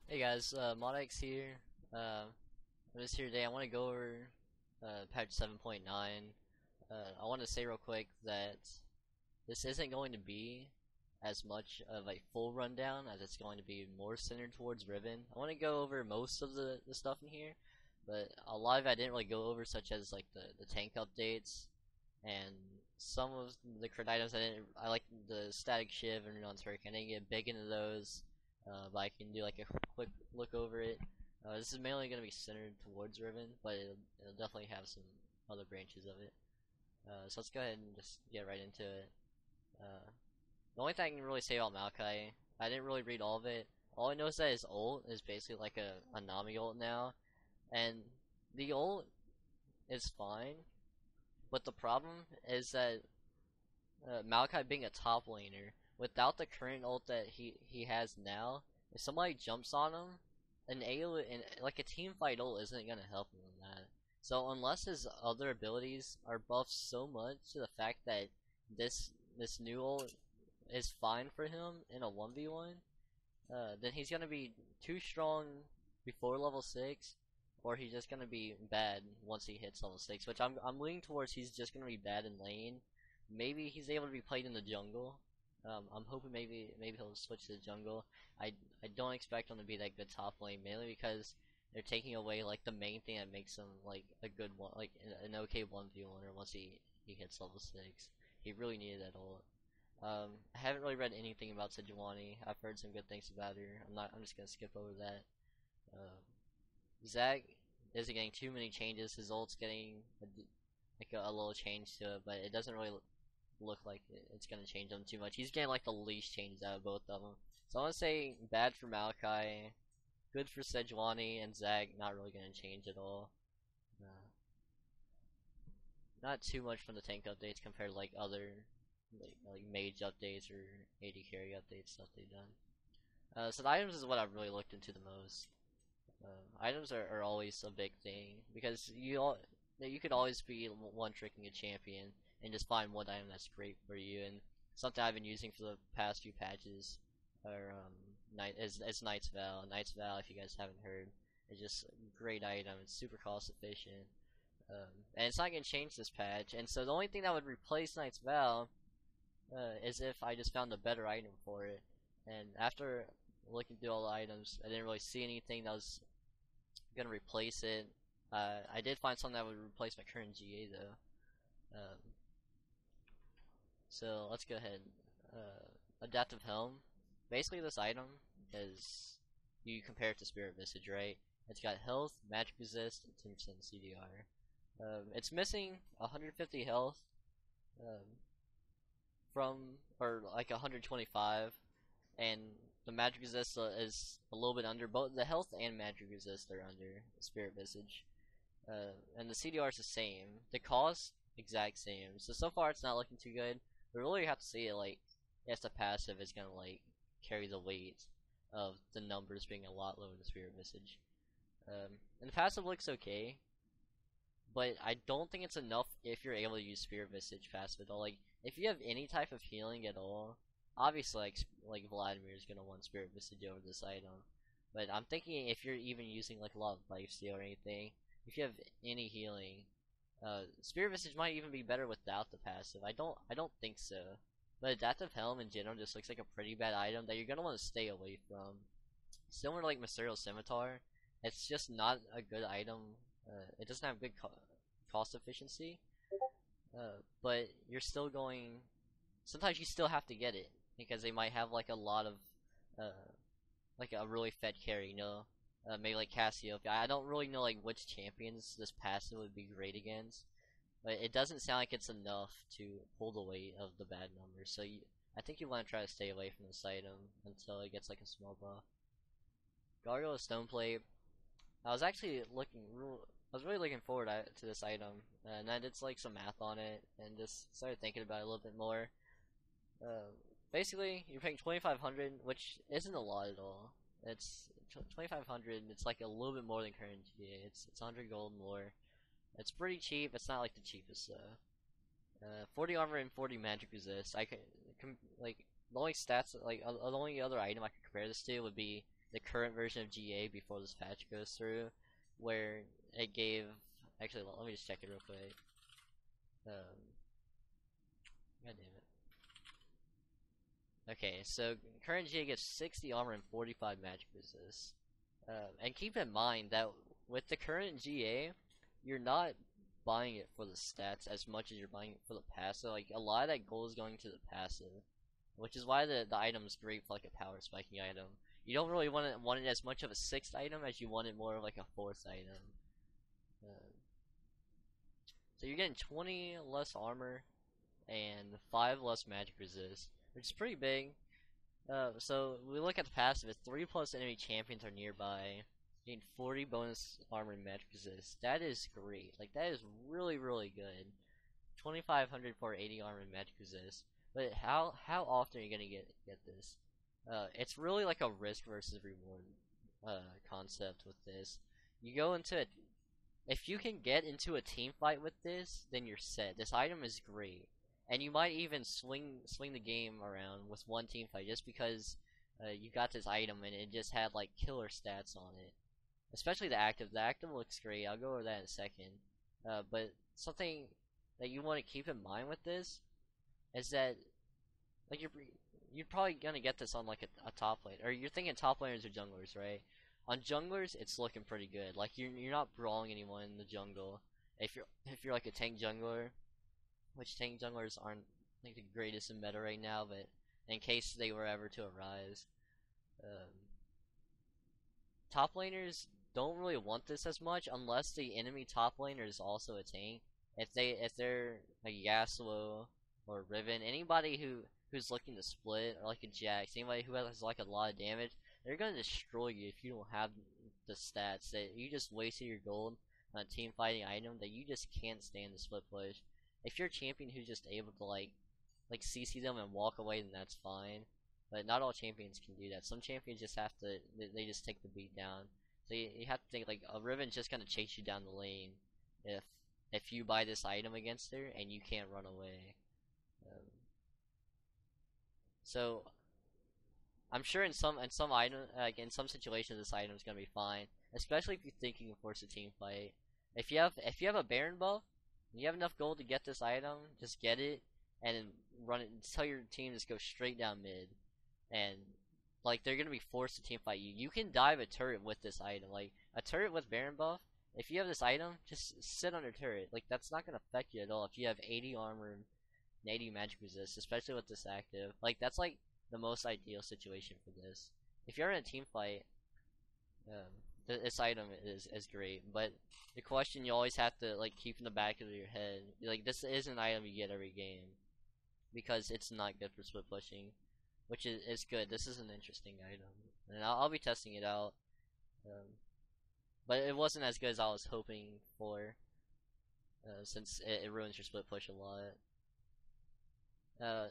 Hey guys, ModX here. I'm just here today. I want to go over patch 7.9. I want to say real quick that this isn't going to be as much of a full rundown as it's going to be more centered towards Riven. I want to go over most of the stuff in here, but a lot of it I didn't really go over, such as like the tank updates and some of the crit items. I like the static shiv and renown turret. I didn't get big into those, but I can do like a quick look over it. This is mainly going to be centered towards Riven, but it'll definitely have some other branches of it. So let's go ahead and just get right into it. Uh, the only thing I can really say about Maokai, I didn't really read all of it. All I know is that his ult is basically like a Nami ult now, and the ult is fine, but the problem is that Maokai being a top laner, without the current ult that he has now, if somebody jumps on him, an AoE and like a team fight ult isn't gonna help him in that. So unless his other abilities are buffed so much to the fact that this new ult is fine for him in a 1v1, then he's gonna be too strong before level 6, or he's just gonna be bad once he hits level 6. Which I'm leaning towards he's just gonna be bad in lane. Maybe he's able to be played in the jungle. I'm hoping maybe he'll switch to the jungle. I don't expect him to be that good top lane, mainly because they're taking away like the main thing that makes him like a good one, like an okay 1v1er once he hits level 6. He really needed that ult. I haven't really read anything about Sejuani. I've heard some good things about her. I'm just gonna skip over that. Um, Zach isn't getting too many changes. His ult's getting a little change to it, but it doesn't really look like it's gonna change him too much. He's getting like the least changes out of both of them. So I want to say bad for Maokai, good for Sejuani, and Zach not really gonna change at all. Uh, Not too much from the tank updates compared to like other like mage updates or AD carry updates stuff they've done. So the items is what I've really looked into the most. Items are always a big thing because you could always be one tricking a champion and just find one item that's great for you. And something I've been using for the past few patches are is Knight's Vow. Knight's Vow, if you guys haven't heard, is just a great item. It's super cost efficient, and it's not gonna change this patch. And so the only thing that would replace Knight's Vow is if I just found a better item for it. And after looking through all the items, I didn't really see anything that was gonna replace it. I did find something that would replace my current GA though. So let's go ahead. Adaptive Helm. Basically, this item is you compare it to Spirit Visage, right? It's got health, magic resist, and 10% CDR. It's missing 150 health um, from, or like 125, and the magic resist is a little bit under. Both the health and magic resist are under Spirit Visage, and the CDR is the same. The cost exact same. So far it's not looking too good. We really have to see it like if the passive is gonna like carry the weight of the numbers being a lot lower than Spirit Visage. And the passive looks okay, but I don't think it's enough if you're able to use Spirit Visage passive at all. Like if you have any type of healing at all, obviously like Vladimir is gonna want Spirit Visage over this item. But I'm thinking if you're even using like a lot of Lifesteal or anything, if you have any healing, Spirit Visage might even be better without the passive. I don't think so. But Adaptive Helm in general just looks like a pretty bad item that you're gonna want to stay away from. Similar to like Mysterial Scimitar, it's just not a good item. It doesn't have good cost efficiency, but you're still going. Sometimes you still have to get it because they might have like a lot of, uh, like a really fed carry, you know, maybe like Cassiopeia. I don't really know like which champions this passive would be great against, but it doesn't sound like it's enough to pull the weight of the bad numbers. So I think you want to try to stay away from this item until it gets like a small buff. Gargoyle Stoneplate. I was actually I was really looking forward to this item, and I did like some math on it and just started thinking about it a little bit more. Uh, Basically, you're paying 2,500, which isn't a lot at all. It's 2,500. It's like a little bit more than current GA. It's 100 gold more. It's pretty cheap. It's not like the cheapest though. 40 armor and 40 magic resist. I can like the only stats like the only other item I could compare this to would be the current version of GA before this patch goes through, where it gave. Actually, let me just check it real quick. God damn it. Okay, so current GA gets 60 armor and 45 magic resist. And keep in mind that with the current GA, you're not buying it for the stats as much as you're buying it for the passive. Like, a lot of that gold is going to the passive, which is why the item is great for like a power spiking item. You don't really want it as much of a 6th item as you want it more of like a 4th item. So you're getting 20 less armor and 5 less magic resist, which is pretty big. So we look at the passive. If 3 plus enemy champions are nearby, gain 40 bonus armor and magic resist. That is great. Like, that is really, really good. 2500 for 80 armor and magic resist. But how often are you gonna get this? It's really like a risk versus reward concept with this. You go into it. If you can get into a team fight with this, then you're set. This item is great. And you might even swing the game around with one team fight just because you got this item and it just had like killer stats on it. Especially the active. The active looks great. I'll go over that in a second. But something that you want to keep in mind with this is that like you're probably gonna get this on like a top lane, or you're thinking top laners or junglers, right? On junglers, it's looking pretty good. Like you're not brawling anyone in the jungle. If you're like a tank jungler. Which tank junglers aren't like the greatest in meta right now, but in case they were ever to arise, top laners don't really want this as much unless the enemy top laner is also a tank. If they're like Yasuo or Riven, anybody who's looking to split, or like a Jax, anybody who has like a lot of damage, they're gonna destroy you if you don't have the stats. That you just wasted your gold on a team fighting item that you just can't stand the split push. If you're a champion who's just able to like CC them and walk away, then that's fine. But not all champions can do that. Some champions just have to, they just take the beat down. So you have to think like a Riven's just gonna chase you down the lane if you buy this item against her and you can't run away. So I'm sure in some item, like in some situations, this item is gonna be fine, especially if you're thinking of force a team fight. If you have a Baron buff. You have enough gold to get this item, just get it, and then run it, and tell your team to just go straight down mid. And, like, they're gonna be forced to team fight you. You can dive a turret with this item. Like, a turret with Baron buff, if you have this item, just sit on a turret. Like, that's not gonna affect you at all if you have 80 armor and 80 magic resist, especially with this active. Like, that's, like, the most ideal situation for this. If you're in a team fight, this item is great, but the question you always have to like keep in the back of your head, like this is an item you get every game, because it's not good for split pushing, which is good. This is an interesting item, and I'll be testing it out, but it wasn't as good as I was hoping for, since it ruins your split push a lot.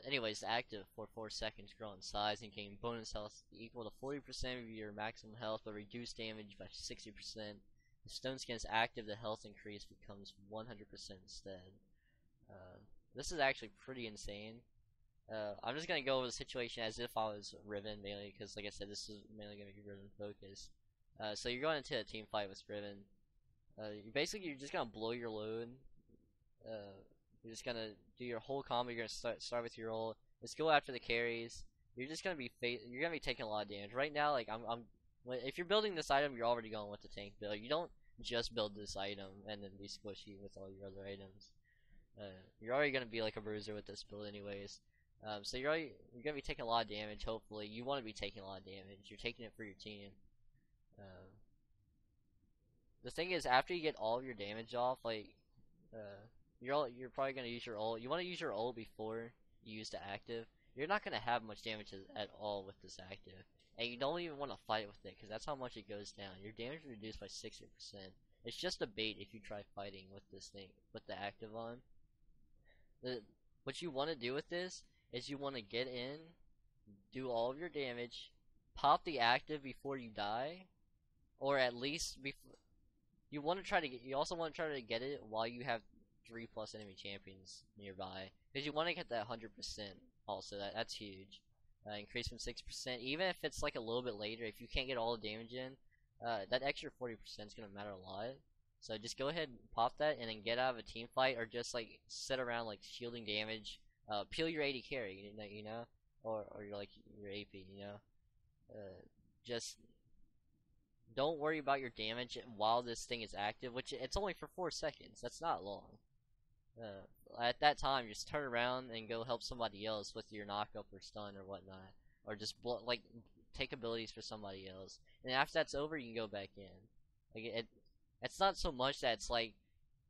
Anyways, active for 4 seconds, grow in size and gain bonus health equal to 40% of your maximum health, but reduce damage by 60%. If stone skin is active, the health increase becomes 100% instead. This is actually pretty insane. I'm just gonna go over the situation as if I was Riven, mainly because, like I said, this is mainly gonna be Riven focused. So you're going into a team fight with Riven. You're just gonna blow your load. You're just gonna do your whole combo. You're gonna start with your ult. Let's go after the carries. You're just gonna be taking a lot of damage right now. Like if you're building this item, you're already going with the tank build. You don't just build this item and then be squishy with all your other items. You're already gonna be like a bruiser with this build, anyways. So you're gonna be taking a lot of damage. Hopefully, you want to be taking a lot of damage. You're taking it for your team. The thing is, after you get all of your damage off, like you're probably gonna use your ult. You want to use your ult before you use the active. You're not gonna have much damage at all with this active, and you don't even want to fight with it because that's how much it goes down. Your damage is reduced by 60%. It's just a bait if you try fighting with this thing with the active on. What you want to do with this is you want to get in, do all of your damage, pop the active before you die, or at least before. You want to try to get. You also want to try to get it while you have 3+ enemy champions nearby, because you want to get that 100%. Also, that's huge. increase from 6%. Even if it's like a little bit later, if you can't get all the damage in, that extra 40% is gonna matter a lot. So just go ahead and pop that, and then get out of a team fight, or just like sit around like shielding damage. Peel your AD carry, or like your AP, just don't worry about your damage while this thing is active, which it's only for 4 seconds. That's not long. At that time, just turn around and go help somebody else with your knockup or stun or whatnot, or just take abilities for somebody else. And after that's over, you can go back in. Like it's not so much that it's like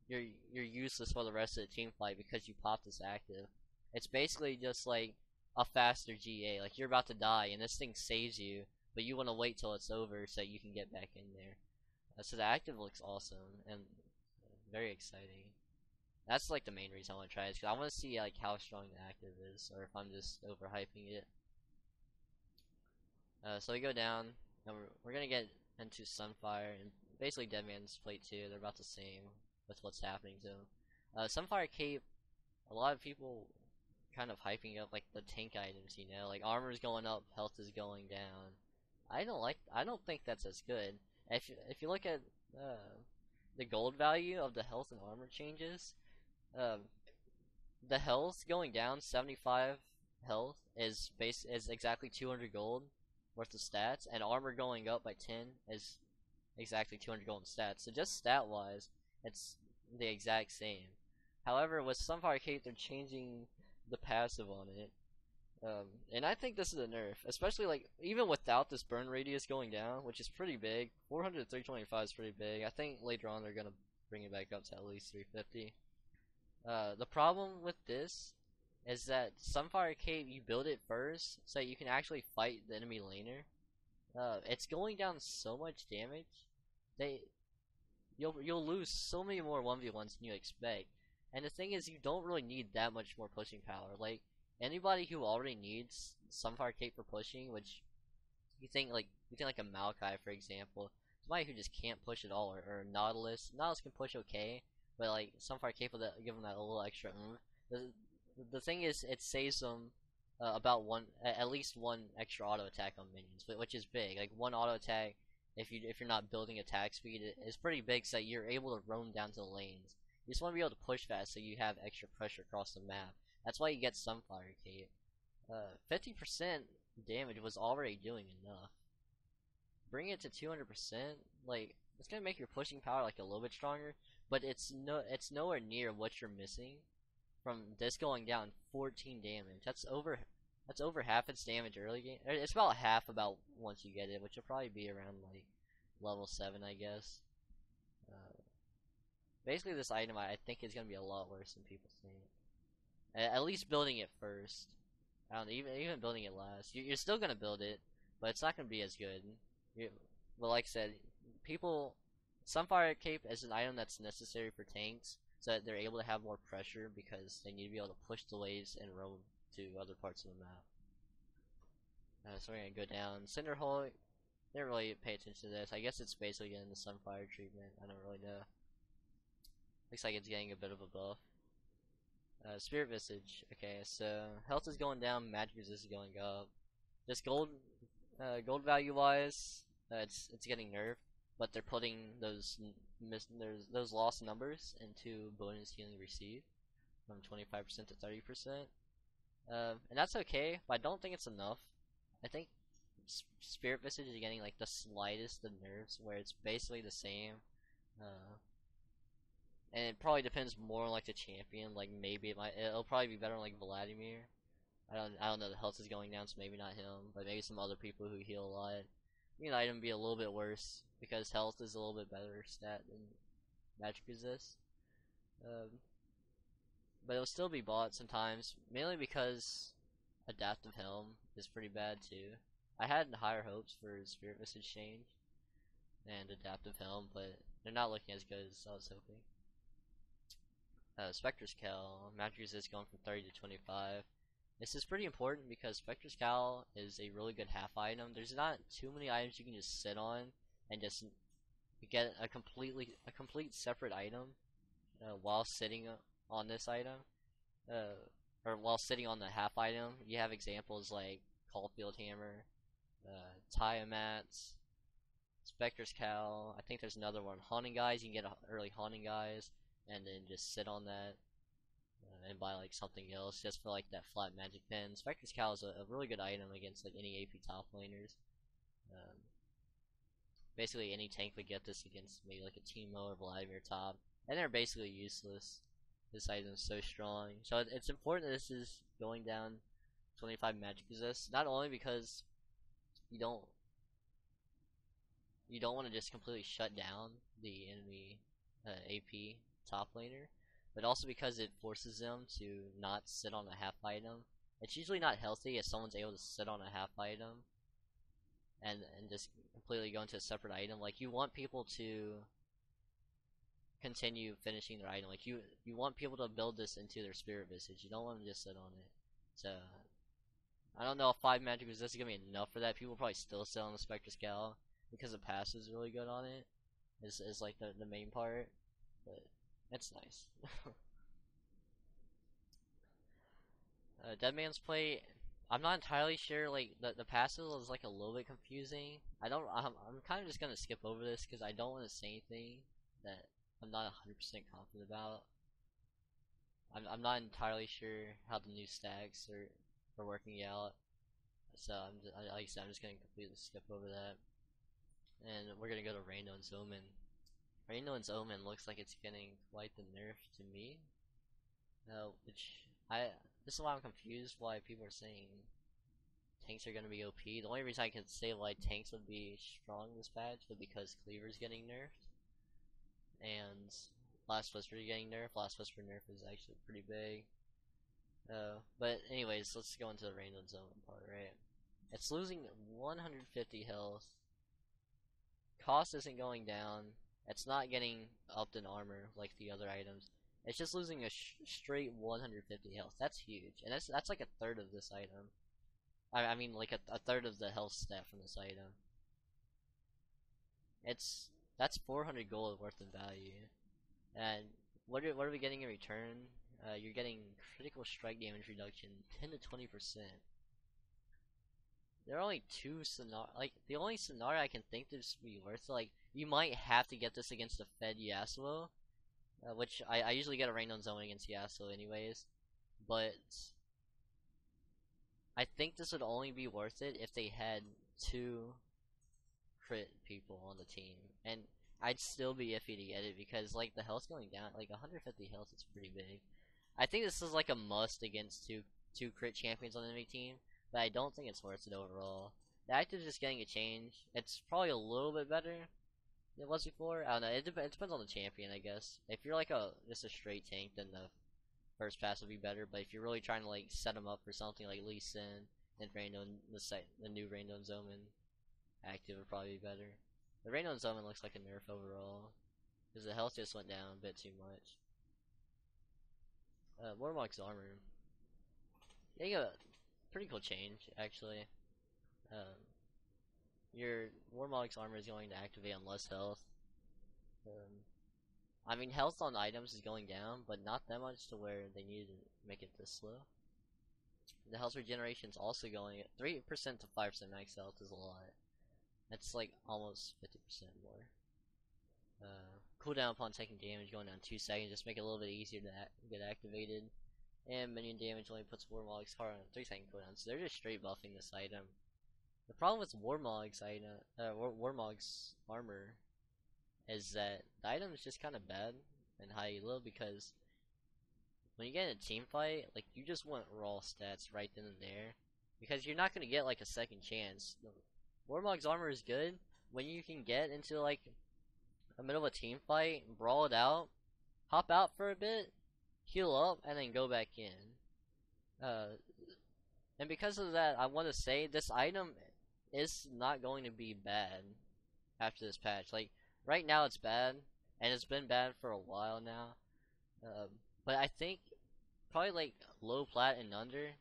you're useless for the rest of the team fight because you popped this active. It's basically just like a faster GA. Like you're about to die, and this thing saves you, but you want to wait till it's over so you can get back in there. So the active looks awesome and very exciting. That's like the main reason I want to try it, because I want to see like how strong the active is, or if I'm just overhyping it. So we go down, and we're gonna get into Sunfire and basically Deadman's Plate 2. They're about the same with what's happening to them. Sunfire Cape, a lot of people kind of hyping up like the tank items, like armor is going up, health is going down. I don't think that's as good. If you look at the gold value of the health and armor changes, the health going down 75 health is exactly 200 gold worth of stats, and armor going up by 10 is exactly 200 gold in stats. So just stat wise, it's the exact same. However, with Sunfire Cape, they're changing the passive on it, and I think this is a nerf, especially like even without this burn radius going down, which is pretty big. 400 to 325 is pretty big. I think later on they're gonna bring it back up to at least 350. The problem with this is that Sunfire Cape, you build it first so you can actually fight the enemy laner. It's going down so much damage. You'll lose so many more 1v1s than you expect. And the thing is, you don't really need that much more pushing power. Like anybody who already needs Sunfire Cape for pushing, which you think like a Maokai, for example, somebody who just can't push at all, or Nautilus. Nautilus can push okay, but like Sunfire Cape will give them that a little extra The thing is, it saves them about at least one extra auto attack on minions, which is big. Like one auto attack, if you're not building attack speed, is pretty big, so that you're able to roam down to the lanes. You just want to be able to push fast, so you have extra pressure across the map. That's why you get Sunfire Cape. 50% damage was already doing enough. Bring it to 200%, like it's gonna make your pushing power like a little bit stronger, but it's nowhere near what you're missing from this going down 14 damage. That's over half its damage early game. It's about half about once you get it, which will probably be around like level 7, I guess. Basically, this item I think is gonna be a lot worse than people think. At least building it first. I don't know, even building it last. You're still gonna build it, but it's not gonna be as good. But like I said, Sunfire Cape is an item that's necessary for tanks, so that they're able to have more pressure because they need to be able to push the waves and roam to other parts of the map. So we're gonna go down. Cinderhulk, didn't really pay attention to this. I guess it's basically getting the Sunfire treatment. I don't really know. Looks like it's getting a bit of a buff. Spirit Visage. Okay, so health is going down, magic resist is going up. Just gold value wise, it's getting nerfed, but they're putting those lost numbers into bonus healing received from 25% to 30%, and that's okay. But I don't think it's enough. I think Spirit Visage is getting like the slightest of nerfs, where it's basically the same. And it probably depends more on like the champion. Like maybe it'll probably be better on like Vladimir. I don't know. The health is going down, so maybe not him, but maybe some other people who heal a lot. You know, item be a little bit worse because health is a little bit better stat than magic resist. But it'll still be bought sometimes, mainly because adaptive Helm is pretty bad too. I had higher hopes for Spirit Visage change and adaptive Helm, but they're not looking as good as I was hoping. Spectre's Cowl, magic resist going from 30 to 25. This is pretty important because Spectre's Cowl is a really good half item. There's not too many items you can just sit on and just get a complete separate item while sitting on this item, or while sitting on the half item. You have examples like Caulfield Hammer, Tiamat's, Spectre's Cowl. I think there's another one. Haunting Guys, you can get early Haunting Guys, and then just sit on that and buy like something else just for like that flat magic pen. Spectre's Cowl is a really good item against like any AP top laners. Um, Basically, any tank would get this against maybe like a Teemo or Vladimir top, and they're basically useless. This item is so strong, so it's important that this is going down 25 magic resist. Not only because you don't want to just completely shut down the enemy AP top laner, but also because it forces them to not sit on a half item. It's usually not healthy if someone's able to sit on a half item and just completely go into a separate item. Like, you want people to continue finishing their item. Like, you want people to build this into their Spirit Visage. You don't want them to just sit on it. So I don't know if 5 magic resist is gonna be enough for that. People probably still sit on the Spectre's Cowl because the pass is really good on it. Is like the main part, but it's nice. Dead Man's Plate, I'm not entirely sure. Like, the passive is like a little bit confusing. I'm kind of just gonna skip over this because I don't want to say anything that I'm not 100% confident about. I'm not entirely sure how the new stacks are working out, so like I said, I'm just gonna completely skip over that, and we're gonna go to Rainow's Omen. Rainow's Omen looks like it's getting quite the nerf to me, this is why I'm confused why people are saying tanks are gonna be OP. The only reason I can say why tanks would be strong this patch is because Cleaver's getting nerfed, and Last Whisper getting nerfed. Last Whisper nerf is actually pretty big. But anyways, let's go into the Rainbow Zone part, right? It's losing 150 health. Cost isn't going down. It's not getting upped in armor like the other items. It's just losing a straight 150 health. That's huge, and that's like a third of this item. I mean, like a third of the health stat from this item. That's 400 gold worth of value. And what are we getting in return? You're getting critical strike damage reduction 10 to 20%. There are only 2 scenarios. Like, the only scenario I can think this would be worth it, like, you might have to get this against a fed Yasuo, which I usually get a rain on zone against Yasuo anyways, but I think this would only be worth it if they had 2 crit people on the team, and I'd still be iffy to get it because like the health's going down. Like 150 health is pretty big. I think this is like a must against two crit champions on the enemy team, but I don't think it's worth it overall. The active is just getting a change. It's probably a little bit better than it was before. I don't know. It depends on the champion, I guess. If you're like just a straight tank, then the first pass will be better. But if you're really trying to like set them up for something like Lee Sin and the new Rainbow Omen active would probably be better. The Rainbow Omen looks like a nerf overall because the health just went down a bit too much. Warmog's armor. Yeah, you got a pretty cool change actually. Your Warmog's armor is going to activate on less health. I mean, health on items is going down, but not that much to where they need to make it this slow. The health regeneration is also going at 3% to 5% max health is a lot. That's like almost 50% more. Cooldown upon taking damage going down 2 seconds, just make it a little bit easier to get activated. And minion damage only puts Warmog's card on a 3-second cooldown, so they're just straight buffing this item. The problem with Warmog's armor is that the item is just kind of bad in high elo because when you get in a team fight, like you just want raw stats right then and there because you're not gonna get like a second chance. Warmog's armor is good when you can get into like the middle of a team fight, brawl it out, hop out for a bit, heal up, and then go back in. And because of that, I want to say this item is not going to be bad after this patch. Like right now, it's bad, and it's been bad for a while now. But I think probably like low plat and under,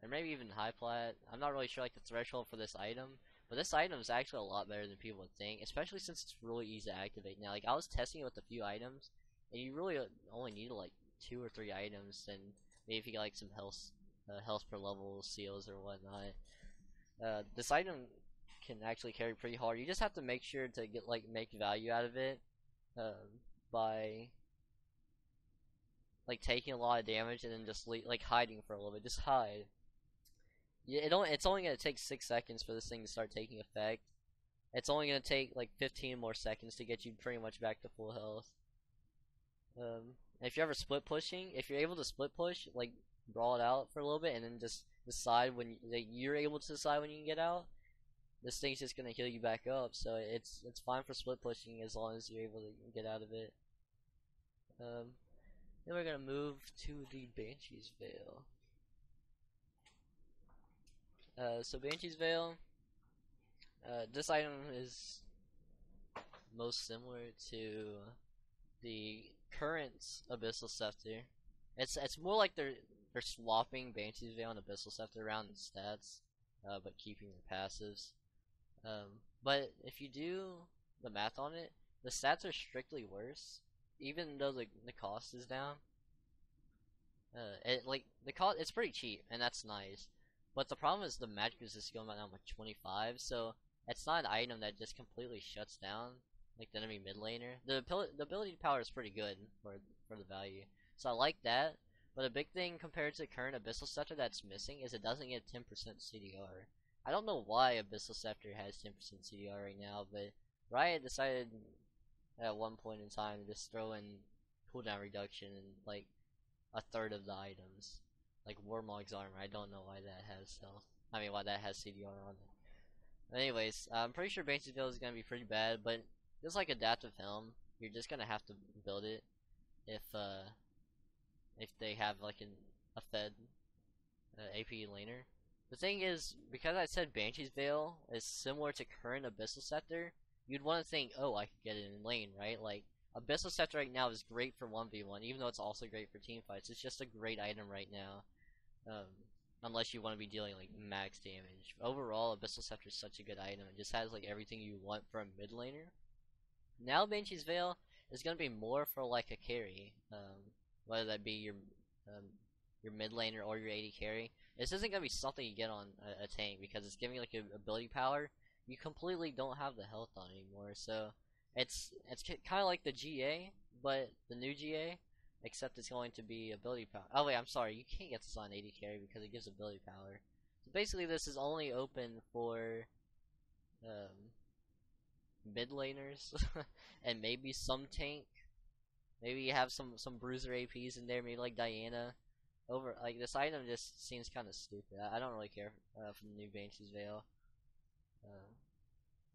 or maybe even high plat. I'm not really sure like the threshold for this item. But this item is actually a lot better than people would think, especially since it's really easy to activate now. Like, I was testing it with a few items, and you really only need like 2 or 3 items, and maybe if you get like some health per level seals or whatnot. This item can actually carry pretty hard. You just have to make sure to get make value out of it by taking a lot of damage and then just hiding for a little bit. Just hide. Yeah, it's only gonna take 6 seconds for this thing to start taking effect. It's only gonna take like 15 more seconds to get you pretty much back to full health. If you're ever split pushing, if you're able to split push, brawl it out for a little bit, and then just decide when you're able to decide when you can get out, this thing's just gonna heal you back up. So it's fine for split pushing as long as you're able to get out of it. Then we're gonna move to the Banshee's Veil. So Banshee's Veil, this item is most similar to the current Abyssal Scepter. It's more like they're swapping Banshee's Veil and Abyssal Scepter around in stats, but keeping their passives. But if you do the math on it, the stats are strictly worse, even though the cost is down. The cost, it's pretty cheap, and that's nice. But the problem is the magic resist going down like 25, so it's not an item that just completely shuts down like the enemy mid laner. The ability power is pretty good for the value, so I like that. But a big thing compared to the current Abyssal Scepter that's missing is it doesn't get 10% CDR. I don't know why Abyssal Scepter has 10% CDR right now, but Riot decided at one point in time to just throw in cooldown reduction in like a third of the items. Like Warmog's armor, I don't know why that has health. I mean, why that has CDR on it. But anyways, I'm pretty sure Banshee's Veil is gonna be pretty bad, but just like Adaptive Helm, you're just gonna have to build it if they have like a fed AP laner. The thing is, because I said Banshee's Veil is similar to current Abyssal Scepter, you'd want to think, oh, I could get it in lane, right? Like Abyssal Scepter right now is great for 1v1, even though it's also great for team fights. It's just a great item right now. Unless you want to be dealing like max damage. Overall, Abyssal Scepter is such a good item. It just has like everything you want for a mid laner. Now Banshee's Veil is gonna be more for like a carry, whether that be your mid laner or your AD carry. This isn't gonna be something you get on a tank because it's giving like a ability power you completely don't have the health on anymore. So it's kind of like the GA, but the new GA. Except it's going to be ability power. Oh wait, I'm sorry, you can't get this on AD carry because it gives ability power. So basically this is only open for mid laners and maybe some tank. Maybe you have some bruiser APs in there, maybe like Diana. This item just seems kind of stupid. I don't really care for the new Banshee's Veil.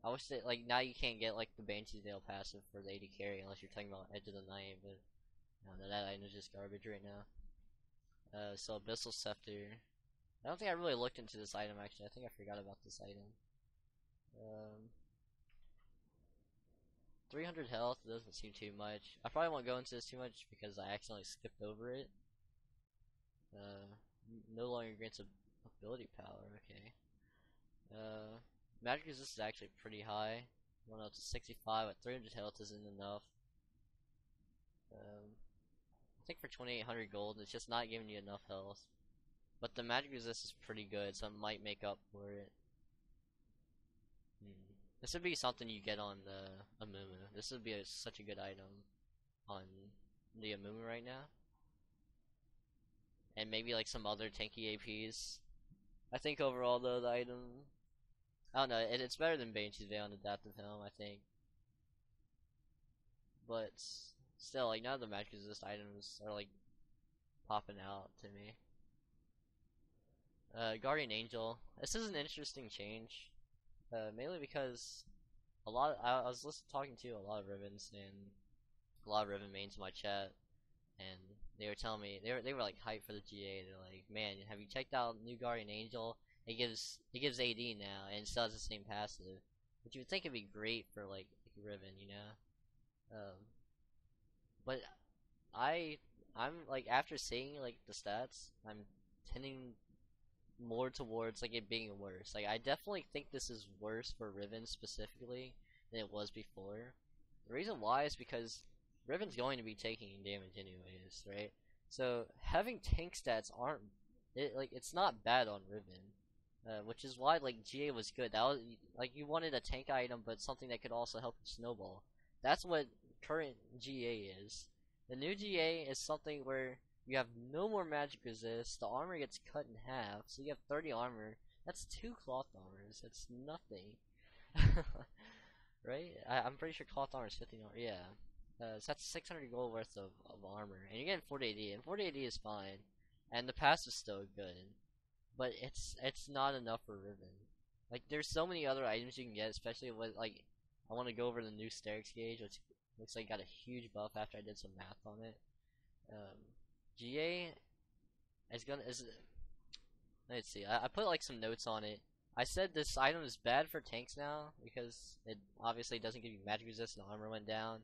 I wish that now you can't get like the Banshee's Veil passive for the AD carry unless you're talking about Edge of the Night, but no, that item is just garbage right now. So Abyssal Scepter. I don't think I really looked into this item actually. I think I forgot about this item. 300 health doesn't seem too much. I probably won't go into this too much because I accidentally skipped over it. No longer grants ability power. Okay. Magic resist is actually pretty high. Going up to 65 at 300 health isn't enough. I think for 2800 gold, it's just not giving you enough health. But the magic resist is pretty good, so it might make up for it. This would be something you get on the Amumu. This would be such a good item on the Amumu right now. And maybe like some other tanky APs. I think overall though, the item, I don't know, it's better than Banshee's Veil and Adaptive Helm, I think. But still, like none of the magic resist items are like popping out to me. Guardian Angel. This is an interesting change, mainly because I was talking to a lot of Rivens and a lot of Riven mains in my chat, and they were telling me they were like hyped for the GA. They're like, man, have you checked out new Guardian Angel? It gives AD now, and it still has the same passive, which you would think it'd be great for like Riven, you know. But I'm like, after seeing like the stats, I'm tending more towards like it being worse. Like I definitely think this is worse for Riven specifically than it was before. The reason why is because Riven's going to be taking damage anyways, right? So having tank stats it's not bad on Riven. which is why like GA was good. That was like you wanted a tank item, but something that could also help you snowball. That's what current GA is. The new GA is something where you have no more magic resist. The armor gets cut in half, so you have 30 armor. That's 2 cloth armors. That's nothing, right? I'm pretty sure cloth armor is 15 armor. Yeah. So that's 600 gold worth of armor, and you're getting 40 AD, and 40 AD is fine, and the pass is still good, but it's not enough for Riven. Like there's so many other items you can get, especially with like I want to go over the new Sterak gauge, which looks like got a huge buff after I did some math on it. Um, GA is let's see. I put like some notes on it. I said this item is bad for tanks now because it obviously doesn't give you magic resist and armor went down.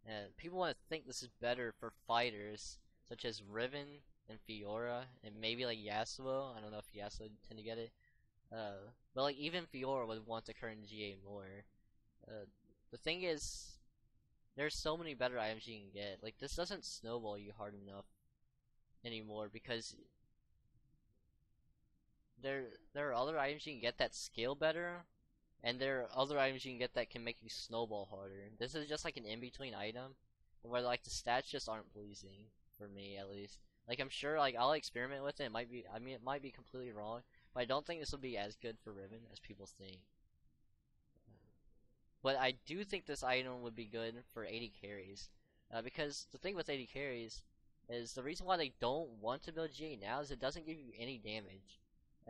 And people want to think this is better for fighters such as Riven and Fiora and maybe like Yasuo. I don't know if Yasuo would tend to get it. But like even Fiora would want the current GA more. The thing is, there's so many better items you can get. Like this doesn't snowball you hard enough anymore because there are other items you can get that scale better, and there are other items you can get that can make you snowball harder. This is just like an in-between item where like the stats just aren't pleasing for me at least. Like I'm sure like I'll experiment with it. It might be it might be completely wrong, but I don't think this will be as good for Riven as people think. But I do think this item would be good for 80 carries. Because the thing with 80 carries is the reason why they don't want to build GA now is it doesn't give you any damage.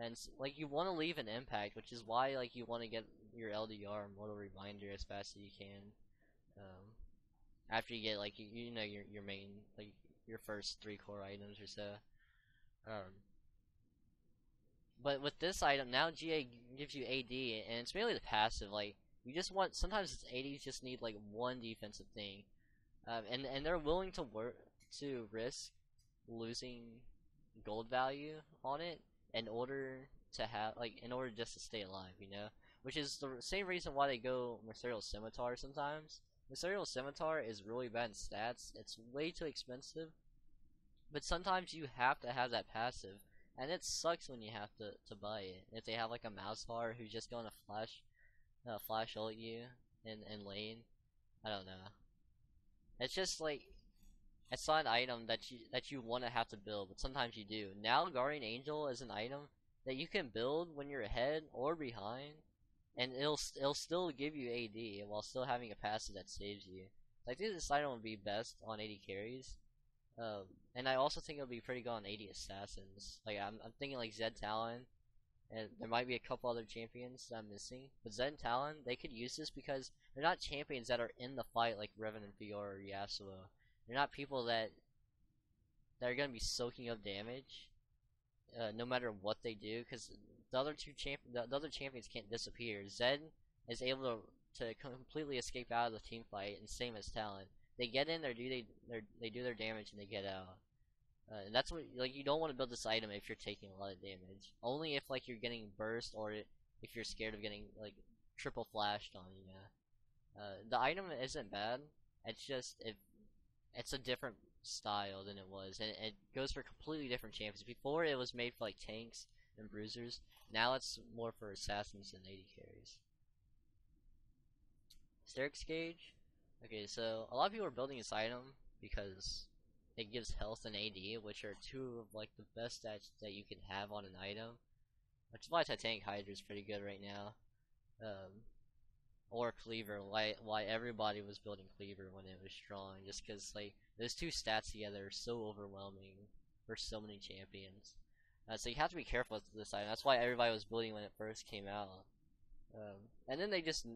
And like you want to leave an impact, which is why like you want to get your LDR Mortal Reminder as fast as you can. After you get like you know your main like your first 3 core items or so. But with this item now, GA gives you AD, and it's mainly the passive. Like you just want sometimes it's ADs just need like one defensive thing, and they're willing to risk losing gold value on it in order to have like in order just to stay alive, you know, which is the same reason why they go Mercurial Scimitar sometimes. Mercurial Scimitar is really bad in stats. It's way too expensive, but sometimes you have to have that passive, and it sucks when you have to buy it. If they have like a Mousefire who's just going to flash ult you in lane, I don't know. It's just like it's not an item that you want to have to build, but sometimes you do. Now Guardian Angel is an item that you can build when you're ahead or behind, and it'll still give you AD while still having a passive that saves you. So I think this item would be best on 80 carries. And I also think it'll be pretty good on 80 assassins. Like I'm thinking like Zed Talon, and there might be a couple other champions that I'm missing. But Zed and Talon, they could use this because they're not champions that are in the fight like Riven and Fiora or Yasuo. They're not people that are gonna be soaking up damage, no matter what they do. Because the other champions can't disappear. Zed is able to completely escape out of the team fight, and same as Talon. They get in, they do their damage, and they get out. And that's what like you don't want to build this item if you're taking a lot of damage. Only if like you're getting burst or if you're scared of getting like triple flashed on you. The item isn't bad. It's just it's a different style than it was, and it goes for completely different champions. Before it was made for like tanks and bruisers. Now it's more for assassins and 80 carries. Sterak's gauge. Okay, so a lot of people are building this item because it gives health and AD, which are 2 of like the best stats that you can have on an item. Which is why Titanic Hydra is pretty good right now. Or Cleaver, why everybody was building Cleaver when it was strong, just because like those 2 stats together are so overwhelming for so many champions. So you have to be careful with this item. That's why everybody was building when it first came out. And then they just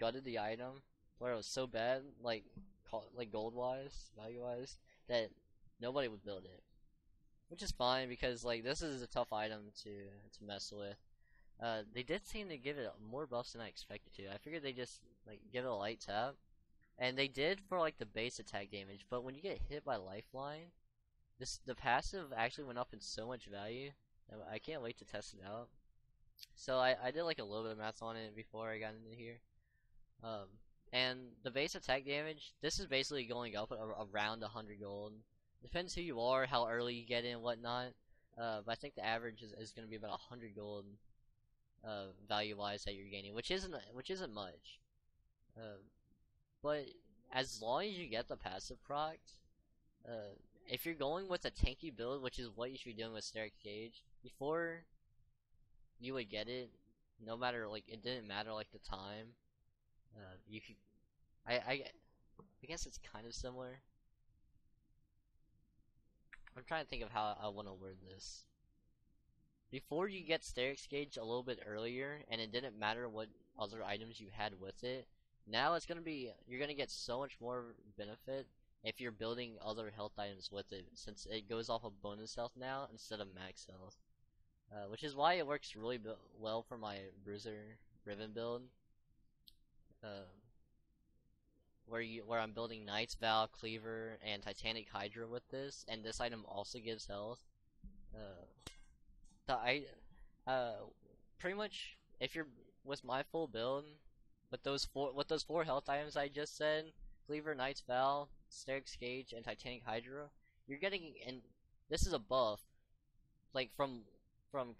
gutted the item where it was so bad, like gold wise, value wise, that nobody would build it, which is fine because like this is a tough item to mess with. They did seem to give it more buffs than I expected to. I figured they just like give it a light tap, and they did for like the base attack damage. But when you get hit by lifeline, the passive actually went up in so much value. I can't wait to test it out. So I did like a little bit of math on it before I got into here. And the base attack damage, this is basically going up around 100 gold. Depends who you are, how early you get in, whatnot. But I think the average is going to be about 100 gold value wise that you're gaining, which isn't much. Uh, but as long as you get the passive proc, uh, if you're going with a tanky build, which is what you should be doing with Sterak Gage, before you would get it, no matter like it didn't matter like the time. You could, I guess it's kind of similar. I'm trying to think of how I want to word this. Before you get Sterak's Gage a little bit earlier, and it didn't matter what other items you had with it, now it's gonna be, you're gonna get so much more benefit if you're building other health items with it, since it goes off of bonus health now instead of max health. Which is why it works really well for my Bruiser Riven build. Uh, where I'm building Knight's Vow, Cleaver, and Titanic Hydra with this, and this item also gives health. Uh, the I pretty much if you're with my full build with those four health items I just said, Cleaver, Knight's Vow, Sterak's Gage, and Titanic Hydra, you're getting, and this is a buff, like from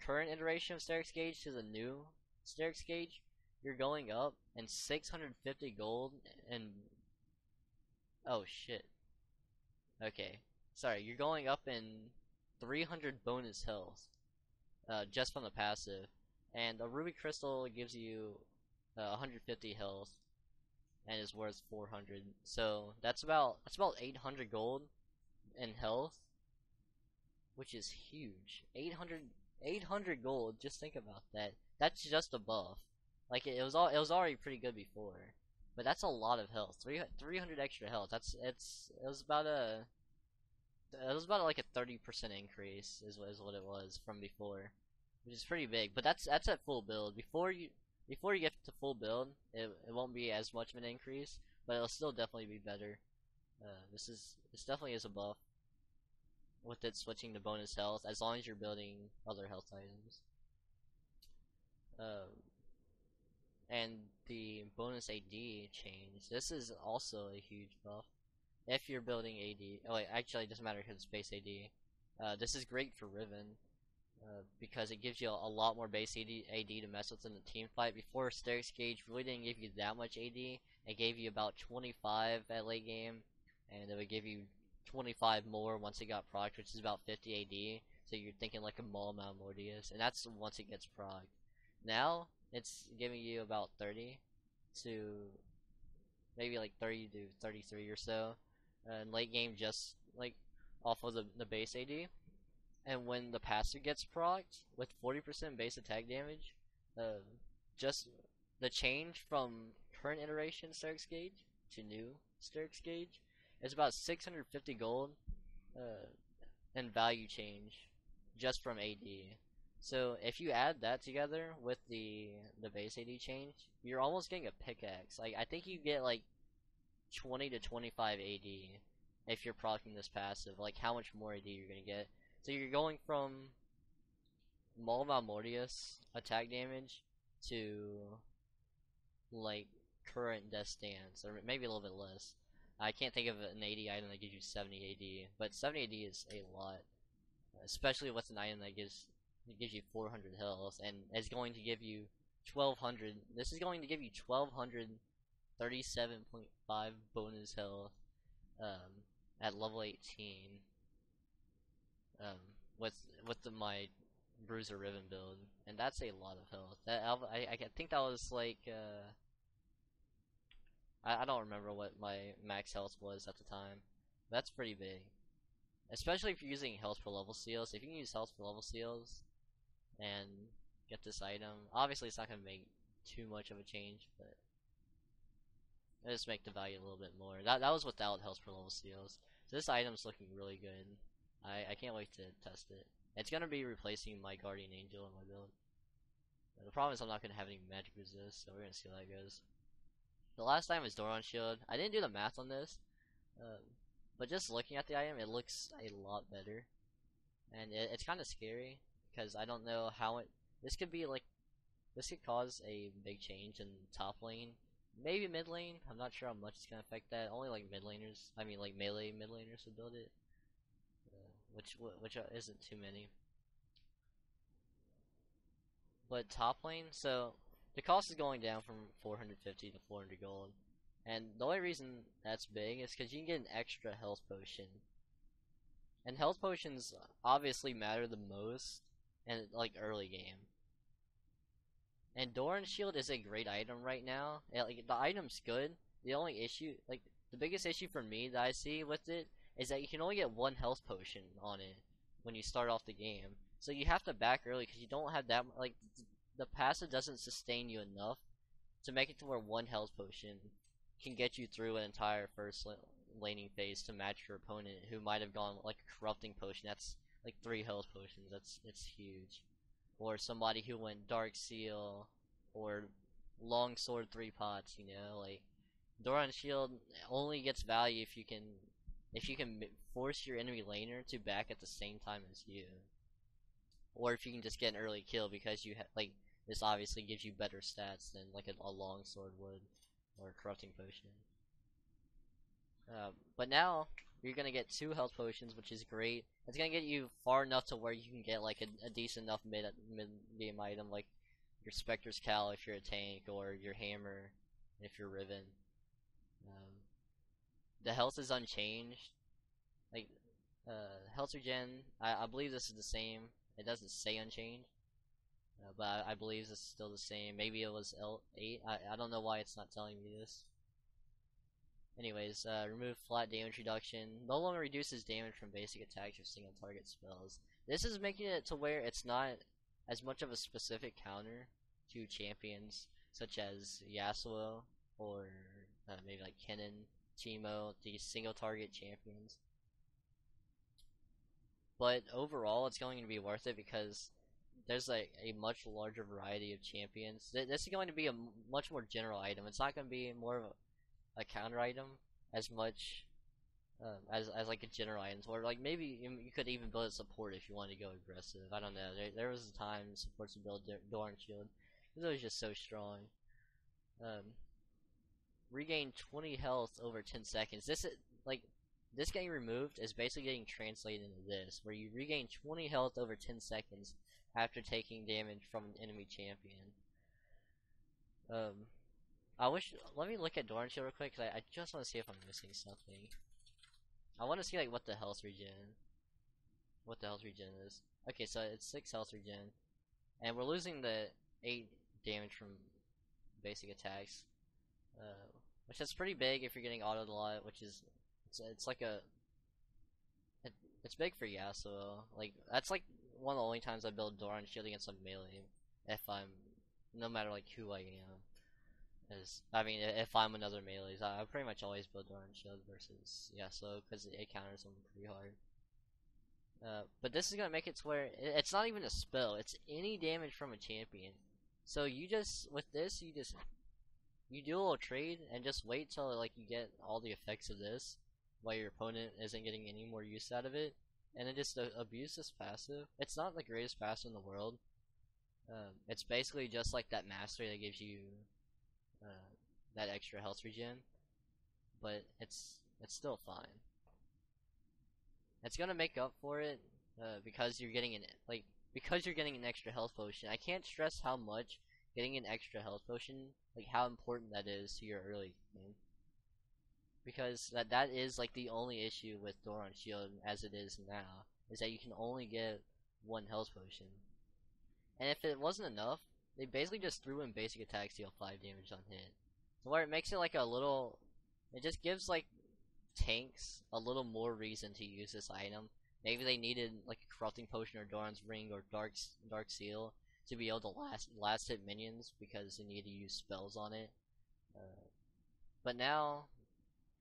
current iteration of Sterak's Gage to the new Sterak's Gage, you're going up and 650 gold and oh shit. Okay. Sorry, you're going up in 300 bonus health. Just from the passive. And a ruby crystal gives you 150 health and is worth 400. So that's about 800 gold in health, which is huge. 800 gold. Just think about that. That's just a buff. Like it was already pretty good before, but that's a lot of health. 300 extra health. It was about like a 30% increase is what it was from before, which is pretty big. But that's at full build. Before you get to full build, it won't be as much of an increase, but it'll still definitely be better. This definitely is a buff with it switching to bonus health as long as you're building other health items. And the bonus AD change. This is also a huge buff. If you're building AD, oh wait, actually it doesn't matter because it's base AD. This is great for Riven, because it gives you a lot more base AD to mess with in the team fight. Before, Sterak's Gage really didn't give you that much AD. It gave you about 25 at late game, and it would give you 25 more once it got procced, which is about 50 AD. So you're thinking like a Maul Mordius, and that's once it gets procced. Now it's giving you about 30 to maybe like 30 to 33 or so. In late game, just like off of the base AD. And when the passive gets procced with 40% base attack damage, just the change from current iteration Sterak's Gage to new Sterak's Gage is about 650 gold and value change just from AD. So if you add that together with the base AD change, you're almost getting a pickaxe. Like I think you get like 20 to 25 AD if you're proccing this passive. Like how much more AD you're gonna get. So you're going from Maul Mordius attack damage to like current death stance, or maybe a little bit less. I can't think of an AD item that gives you 70 AD, but 70 AD is a lot, especially with an item that gives you 400 health and is going to give you 1200. This is going to give you 1237.5 bonus health at level 18. With my Bruiser Riven build, and that's a lot of health. I think that was like I don't remember what my max health was at the time. That's pretty big, especially if you're using health per level seals. If you can use health per level seals and get this item, obviously it's not gonna make too much of a change, but it'll just make the value a little bit more. That was without health per level seals. So this item's looking really good. I can't wait to test it. It's gonna be replacing my Guardian Angel in my build. The problem is I'm not gonna have any magic resist, so we're gonna see how that goes. The last time was Doran Shield. I didn't do the math on this, but just looking at the item, it looks a lot better, and it's kind of scary because I don't know how this could be like. This could cause a big change in top lane, maybe mid lane. I'm not sure how much it's gonna affect that. Only like mid laners, I mean like melee mid laners would build it. Which isn't too many. But top lane, so the cost is going down from 450 to 400 gold, and the only reason that's big is because you can get an extra health potion, and health potions obviously matter the most in like early game. And Doran Shield is a great item right now. Like the item's good. The only issue, like the biggest issue for me that I see with it is that you can only get one health potion on it when you start off the game. So you have to back early because you don't have that like the passive doesn't sustain you enough to make it to where one health potion can get you through an entire first laning phase to match your opponent who might have gone like a corrupting potion. That's like 3 health potions. It's huge. Or somebody who went Dark Seal or Long Sword 3 pots. You know, like Doran Shield only gets value if you can force your enemy laner to back at the same time as you, or if you can just get an early kill because you like this obviously gives you better stats than like a long sword would or a corrupting potion. But now you're gonna get 2 health potions, which is great. It's gonna get you far enough to where you can get like a decent enough mid game item, like your Spectre's Cowl if you're a tank, or your Hammer if you're Riven. The health is unchanged. Like health regen, I believe this is the same. It doesn't say unchanged, but I believe this is still the same. Maybe it was L8. I don't know why it's not telling me this. Anyways, remove flat damage reduction. No longer reduces damage from basic attacks or single target spells. This is making it to where it's not as much of a specific counter to champions such as Yasuo or maybe like Kennen, Teemo, these single target champions. But overall, it's going to be worth it because there's like a much larger variety of champions. This is going to be a much more general item. It's not going to be more of a counter item as much as like a general item, or like maybe you could even build a support if you want to go aggressive. I don't know. There was a time supports to build Doran Shield because it was just so strong. Regain 20 health over 10 seconds. This is like this getting removed is basically getting translated into this, where you regain 20 health over 10 seconds after taking damage from an enemy champion. Let me look at Doran Shield real quick, cause I just want to see if I'm missing something. I want to see like what the health regen is. Okay, so it's 6 health regen, and we're losing the 8 damage from basic attacks, which is pretty big if you're getting autoed a lot. Which is it's like it's big for Yasuo. Like that's like one of the only times I build Doran Shield against a melee, if I'm no matter like who I am. I mean, if I'm another melee, I pretty much always build Doran Shield versus Yasuo because it counters them pretty hard. But this is gonna make it to where it's not even a spell; it's any damage from a champion. So you just with this, you do a little trade and just wait till like you get all the effects of this, while your opponent isn't getting any more use out of it, and then just abuse this passive. It's not the greatest passive in the world. It's basically just like that mastery that gives you that extra health regen, but it's still fine. It's gonna make up for it because you're getting an extra health potion. I can't stress how much getting an extra health potion, like how important that is to your early game. Because that is like the only issue with Doran Shield as it is now, is that you can only get 1 health potion. And if it wasn't enough, they basically just threw in basic attacks deal 5 damage on hit. So where it makes it like a little, it just gives like tanks a little more reason to use this item. Maybe they needed like a corrupting potion or Doran's ring or dark seal to be able to last hit minions because they need to use spells on it. But now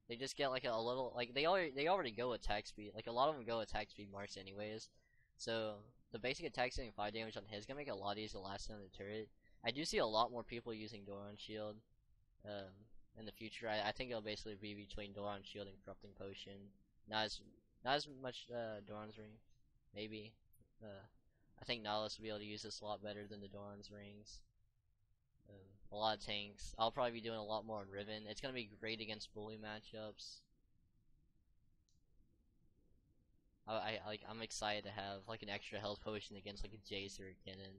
they just get like a little, like they already go attack speed. Like a lot of them go attack speed marks anyways. So the basic attack getting 5 damage on hit is gonna make it a lot easier to last on the turret. I do see a lot more people using Doran Shield in the future. I think it'll basically be between Doran Shield and Corrupting Potion. Not as much Doran's Ring, maybe. I think Nautilus will be able to use this a lot better than the Doran's Rings. A lot of tanks. I'll probably be doing a lot more on Riven. It's gonna be great against bully matchups. I'm excited to have like an extra health potion against like a Jace or a Kennen.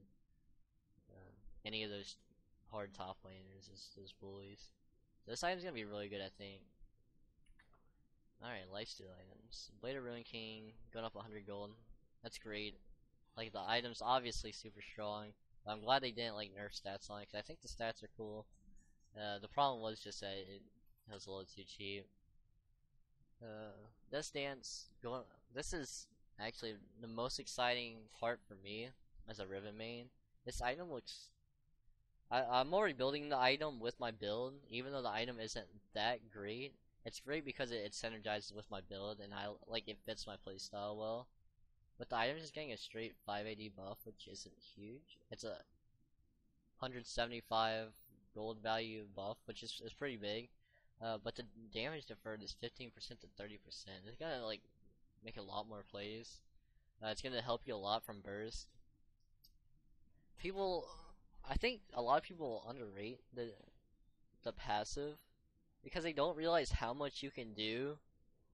any of those hard top laners, those bullies. This item's gonna be really good, I think. Alright, lifesteal items. Blade of Ruin King, going up 100 gold. That's great. Like, the item's obviously super strong. But I'm glad they didn't, like, nerf stats on it, because I think the stats are cool. The problem was just that it was a little too cheap. This dance, this is actually the most exciting part for me as a Riven main. This item looks... I'm already building the item with my build, even though the item isn't that great. It's great because it synergizes with my build, and it fits my playstyle well. But the item is getting a straight 5 AD buff, which isn't huge. It's a 175 gold value buff, which is pretty big. But the damage deferred is 15% to 30%. It's gonna like make a lot more plays. It's gonna help you a lot from burst. I think a lot of people underrate the passive because they don't realize how much you can do,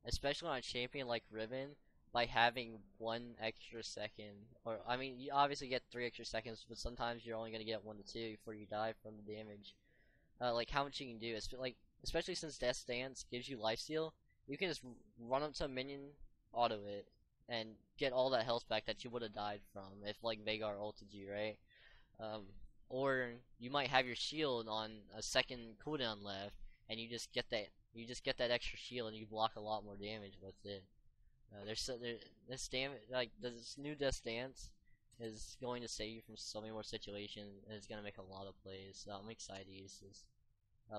especially on a champion like Riven, by having 1 extra second. Or I mean, you obviously get 3 extra seconds, but sometimes you're only gonna get 1 to 2 before you die from the damage. Like how much you can do, especially since Death Dance gives you lifesteal, you can just run up to a minion, auto it, and get all that health back that you would have died from if like Veigar ulted you, right? Or you might have your shield on a second cooldown left, and you just get that extra shield, and you block a lot more damage with it. This new Death Dance is going to save you from so many more situations, and it's gonna make a lot of plays. So I'm excited to use this.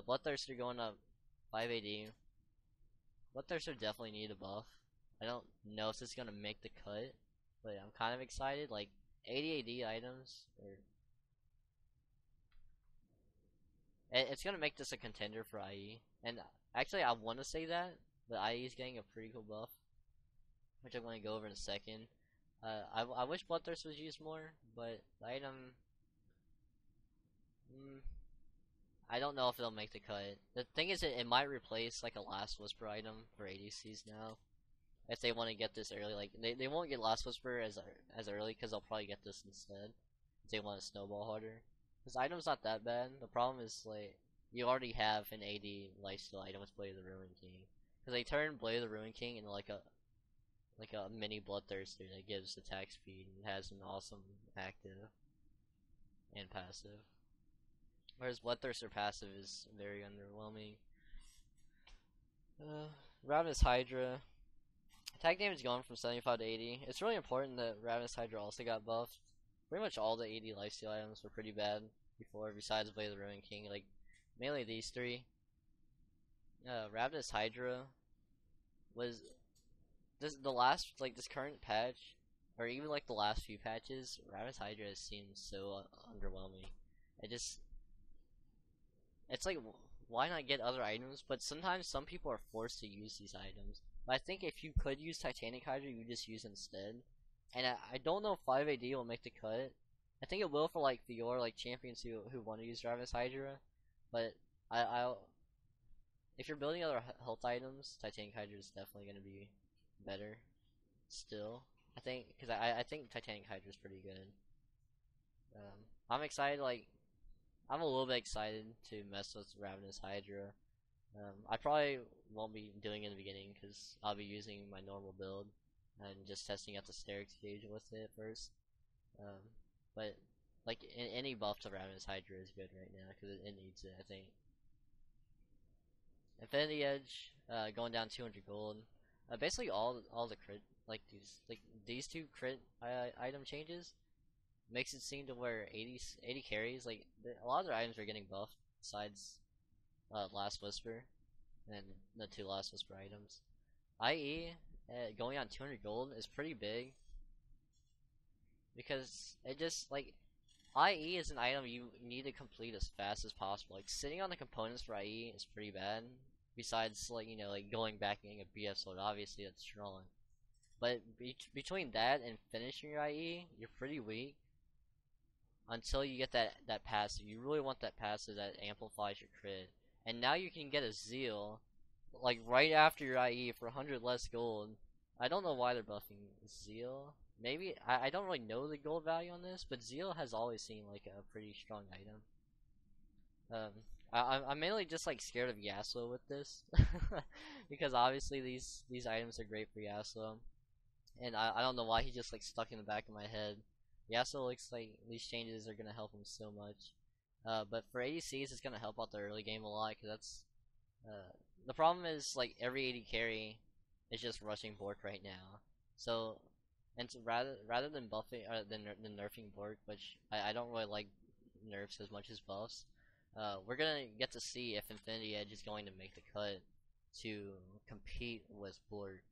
Bloodthirster going up 5 AD. Bloodthirster definitely need a buff. I don't know if this is gonna make the cut, but I'm kind of excited. Like 80 AD items, it's gonna make this a contender for IE. And actually, I want to say that, but IE is getting a pretty cool buff, which I'm going to go over in a second. I wish Bloodthirst was used more, but the item, I don't know if it'll make the cut. The thing is, it might replace like a Last Whisper item for ADCs now, if they want to get this early. Like they won't get Last Whisper as early because they'll probably get this instead if they want to snowball harder. This item's not that bad. The problem is like you already have an AD lifesteal item with Blade of the Ruin King, because they turned Blade of the Ruin King into like a mini Bloodthirster that gives attack speed and has an awesome active and passive. Whereas Bloodthirster passive is very underwhelming. Ravenous Hydra. Attack damage going from 75 to 80. It's really important that Ravenous Hydra also got buffed. Pretty much all the AD lifesteal items were pretty bad before, besides Blade of the Ruin King. Like, mainly these three. Ravenous Hydra was... this current patch, or even like the last few patches, Ravenous Hydra has seemed so underwhelming. It's like, why not get other items? But sometimes some people are forced to use these items. But I think if you could use Titanic Hydra, you just use instead. And I don't know if 5 AD will make the cut. I think it will for like like champions who want to use Ravenous Hydra. But if you're building other health items, Titanic Hydra is definitely going to be better still. I think, because I think Titanic Hydra is pretty good. I'm excited, like, I'm a little bit excited to mess with Ravenous Hydra. I probably won't be doing it in the beginning because I'll be using my normal build and just testing out the Sterak gauge with it first. But like any buff to Ravenous Hydra is good right now because it needs it, I think. Infinity Edge, going down 200 gold. Basically all the crit, these two crit item changes makes it seem to where 80 carries, like a lot of their items are getting buffed besides Last Whisper and the 2 Last Whisper items. IE going on 200 gold is pretty big because it just like IE is an item you need to complete as fast as possible. Like sitting on the components for IE is pretty bad. Besides, like, you know, like going back and getting a BF sword, obviously that's strong. But between that and finishing your IE, you're pretty weak until you get that passive. You really want that passive that amplifies your crit. And now you can get a Zeal, like right after your IE for 100 less gold. I don't know why they're buffing Zeal, maybe I don't really know the gold value on this, but Zeal has always seemed like a pretty strong item. Um, I'm mainly just like scared of Yasuo with this, because obviously these items are great for Yasuo, and I don't know why he just like stuck in the back of my head. Yasuo looks like these changes are gonna help him so much, but for ADCs it's gonna help out the early game a lot, because that's the problem is like every AD carry is just rushing Bork right now, so. And to rather than buffing than nerfing Bork, which I don't really like nerfs as much as buffs, we're gonna get to see if Infinity Edge is going to make the cut to compete with Bork,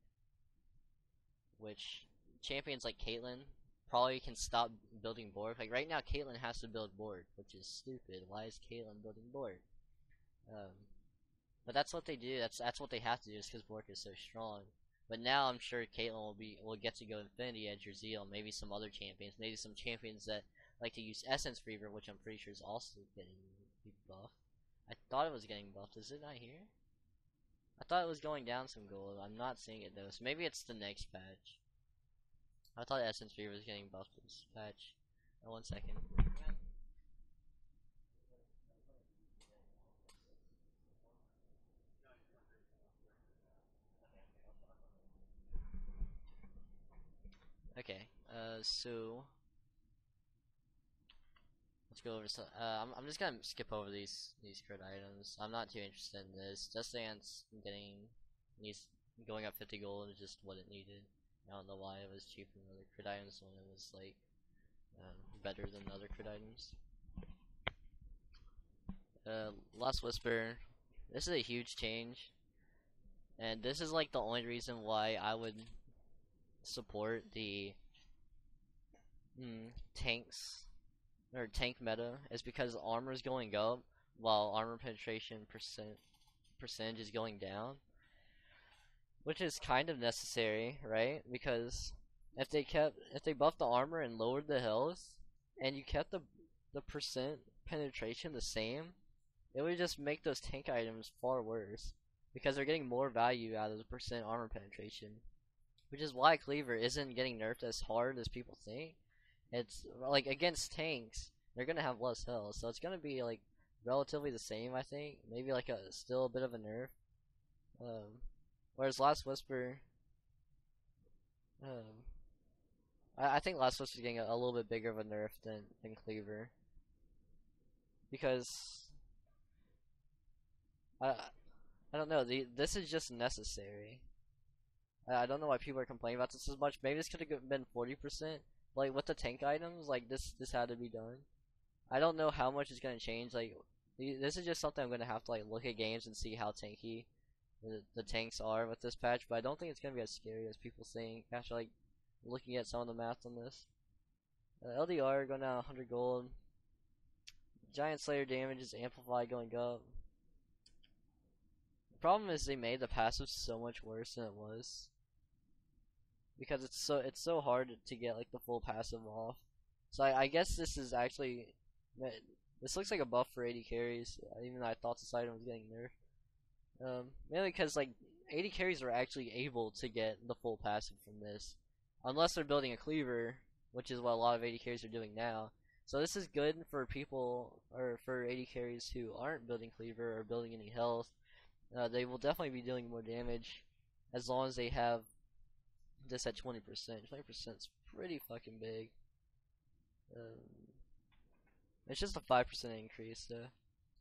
which champions like Caitlyn probably can stop building Bork. Like right now, Caitlyn has to build Bork, which is stupid. Why is Caitlyn building Bork? Um, but that's what they do. That's what they have to do, is because Bork is so strong. But now I'm sure Caitlyn will get to go Infinity Edge or Zeal, maybe some other champions, maybe some champions that like to use Essence Reaver, which I'm pretty sure is also getting buffed. I thought it was getting buffed. Is it not here? I thought it was going down some gold. I'm not seeing it though, so maybe it's the next patch. I thought Essence Reaver was getting buffed this patch. Oh, 1 second. Okay, so let's go over some. I'm just gonna skip over these crit items. I'm not too interested in this. Just Dance needs going up 50 gold is just what it needed. I don't know why it was cheaper than other crit items when it was like better than other crit items. Lost Whisper. This is a huge change, and this is like the only reason why I would support the tanks or tank meta, is because armor is going up while armor penetration percentage is going down, which is kind of necessary, right? Because if they buffed the armor and lowered the health, and you kept the percent penetration the same, it would just make those tank items far worse, because they're getting more value out of the percent armor penetration, which is why Cleaver isn't getting nerfed as hard as people think. It's like against tanks, they're gonna have less health, so it's gonna be like relatively the same. I think maybe like still a bit of a nerf. Whereas Last Whisper, um, I think Last Whisper is getting a little bit bigger of a nerf than Cleaver, because I I don't know. This is just necessary. I don't know why people are complaining about this as much. Maybe this could have been 40%. Like with the tank items, like this had to be done. I don't know how much it's gonna change. Like this is just something I'm gonna have to like look at games and see how tanky the tanks are with this patch. But I don't think it's gonna be as scary as people think after like looking at some of the math on this. LDR going down 100 gold. Giant Slayer damage is amplified going up. The problem is they made the passive so much worse than it was, because it's so hard to get like the full passive off. So I guess this is actually, this looks like a buff for 80 carries, even though I thought this item was getting nerfed. Mainly because like 80 carries are actually able to get the full passive from this, unless they're building a cleaver, which is what a lot of 80 carries are doing now. So this is good for people, or for 80 carries who aren't building cleaver or building any health. They will definitely be doing more damage as long as they have this at 20%. 20% is pretty fucking big. It's just a 5% increase though.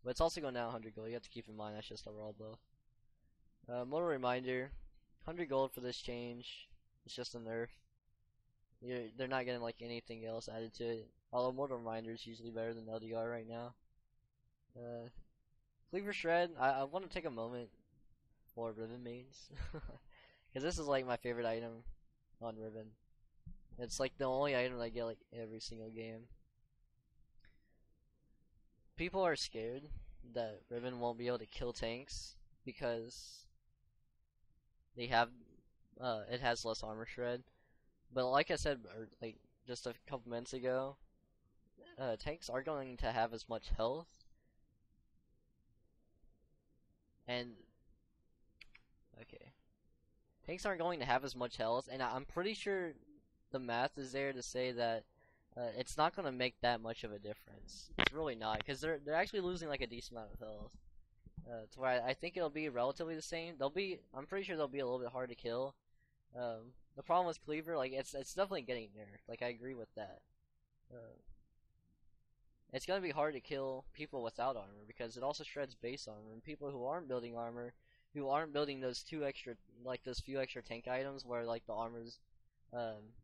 But it's also going down 100 gold. You have to keep in mind that's just a raw buff. Mortal Reminder, 100 gold for this change. It's just a nerf. They're not getting like anything else added to it. Although Mortal Reminder is usually better than LDR right now. Cleaver Shred, I want to take a moment for Riven mains. Because this is like my favorite item on Riven. It's like the only item I get like every single game. People are scared that Riven won't be able to kill tanks because they have it has less armor shred. But like I said, like just a couple minutes ago, tanks are going to have as much health, and okay, tanks aren't going to have as much health, and I'm pretty sure the math is there to say that it's not gonna make that much of a difference. It's really not, because they're actually losing like a decent amount of health. To where I think it'll be relatively the same. I'm pretty sure they'll be a little bit hard to kill. The problem with Cleaver, like it's definitely getting nerfed. Like I agree with that. Uh, it's gonna be hard to kill people without armor because it also shreds base armor, and people who aren't building armor, who aren't building those those few extra tank items where like the armor's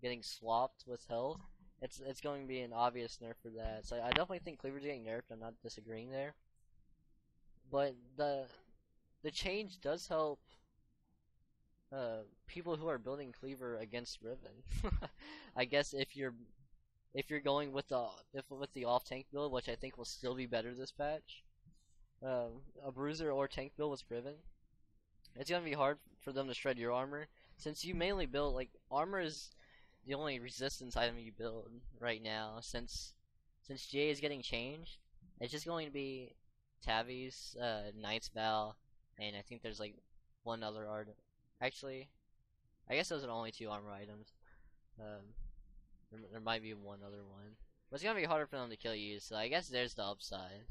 getting swapped with health. It's going to be an obvious nerf for that. So I definitely think Cleaver's getting nerfed. I'm not disagreeing there, but the change does help people who are building Cleaver against Riven. I guess if you're going with the off tank build, which I think will still be better this patch, a bruiser or tank build with Riven, it's gonna be hard for them to shred your armor since you mainly build like armor is the only resistance item you build right now since GA is getting changed. It's just going to be Tavi's, Knight's Vow, and I think there's like one other art. Actually, I guess those are the only two armor items. There might be one other one, but it's gonna be harder for them to kill you. So I guess there's the upside.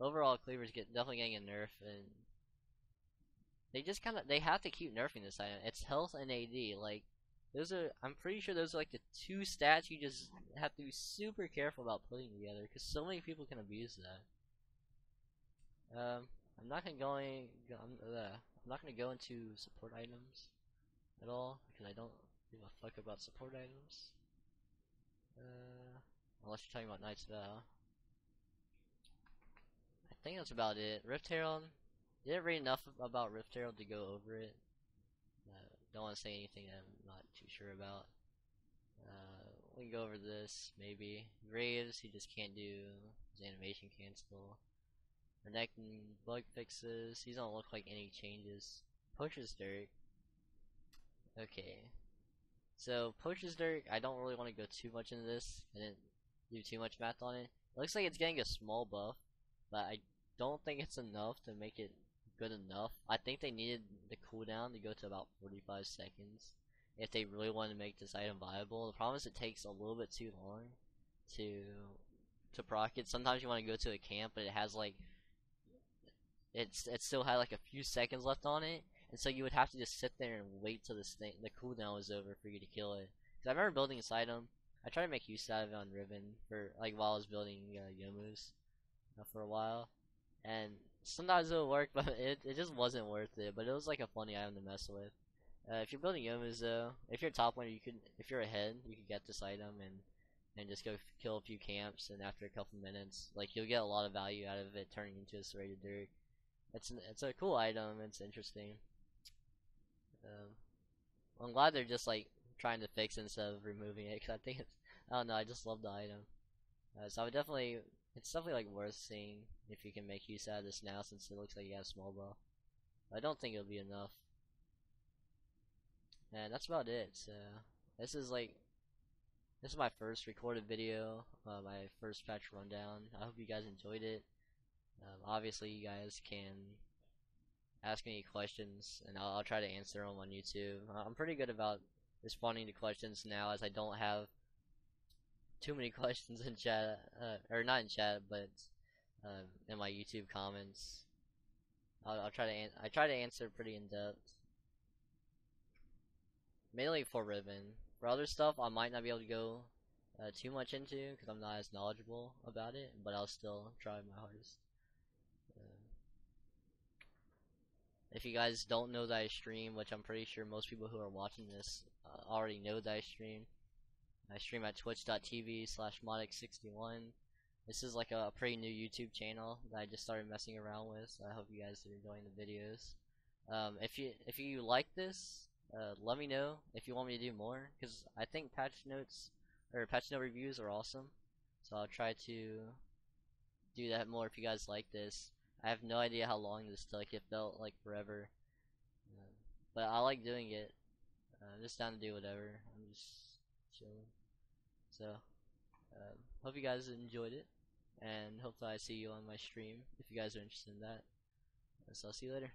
Overall, Cleaver's definitely getting a nerf, and they have to keep nerfing this item. It's health and AD. Like I'm pretty sure those are like the two stats you just have to be super careful about putting together because so many people can abuse that. I'm not gonna go into support items at all because I don't give a fuck about support items. Unless you're talking about Knight's Vow. I think that's about it. Rift Herald. Didn't read enough about Rift Herald to go over it. Don't want to say anything that I'm not too sure about. We can go over this, maybe. Graves, he just can't do his animation cancel. Renekton bug fixes, he don't look like any changes. Poacher's Dirk. Okay. So, Poacher's Dirk, I don't really want to go too much into this. I didn't do too much math on it. It looks like it's getting a small buff, but I don't think it's enough to make it good enough. I think they needed the cooldown to go to about 45 seconds if they really wanted to make this item viable. The problem is it takes a little bit too long to proc it. Sometimes you want to go to a camp, but it has like it still had like a few seconds left on it, and so you would have to just sit there and wait till the cooldown was over for you to kill it. Because I remember building this item. I tried to make use out of it on Riven for like while I was building Yomu's for a while, and sometimes it'll work, but it just wasn't worth it. But it was like a funny item to mess with. If you're building Yomu's though, if you're top laner, if you're ahead, you can get this item and just go kill a few camps, and after a couple minutes, like you'll get a lot of value out of it turning into a serrated Dirk. It's a cool item. It's interesting. I'm glad they're just like trying to fix it instead of removing it, because I don't know, I just love the item. So it's definitely like worth seeing if you can make use out of this now, since it looks like you have small buff. But I don't think it'll be enough. And that's about it. So this is my first recorded video, my first patch rundown. I hope you guys enjoyed it. Obviously you guys can ask me questions and I'll try to answer them on YouTube. I'm pretty good about responding to questions now, as I don't have too many questions in chat, or not in chat, but in my YouTube comments. I try to answer pretty in depth, mainly for Riven. For other stuff, I might not be able to go too much into because I'm not as knowledgeable about it, but I'll still try my hardest. If you guys don't know that I stream, which I'm pretty sure most people who are watching this already know that I stream at twitch.tv/modix61. This is like a pretty new YouTube channel that I just started messing around with, so I hope you guys are enjoying the videos. If you like this, let me know if you want me to do more, because I think patch note reviews are awesome, so I'll try to do that more if you guys like this. I have no idea how long this took. It felt like forever, but I like doing it. I'm just down to do whatever. I'm just chilling. So hope you guys enjoyed it, and hopefully I see you on my stream if you guys are interested in that. So I'll see you later.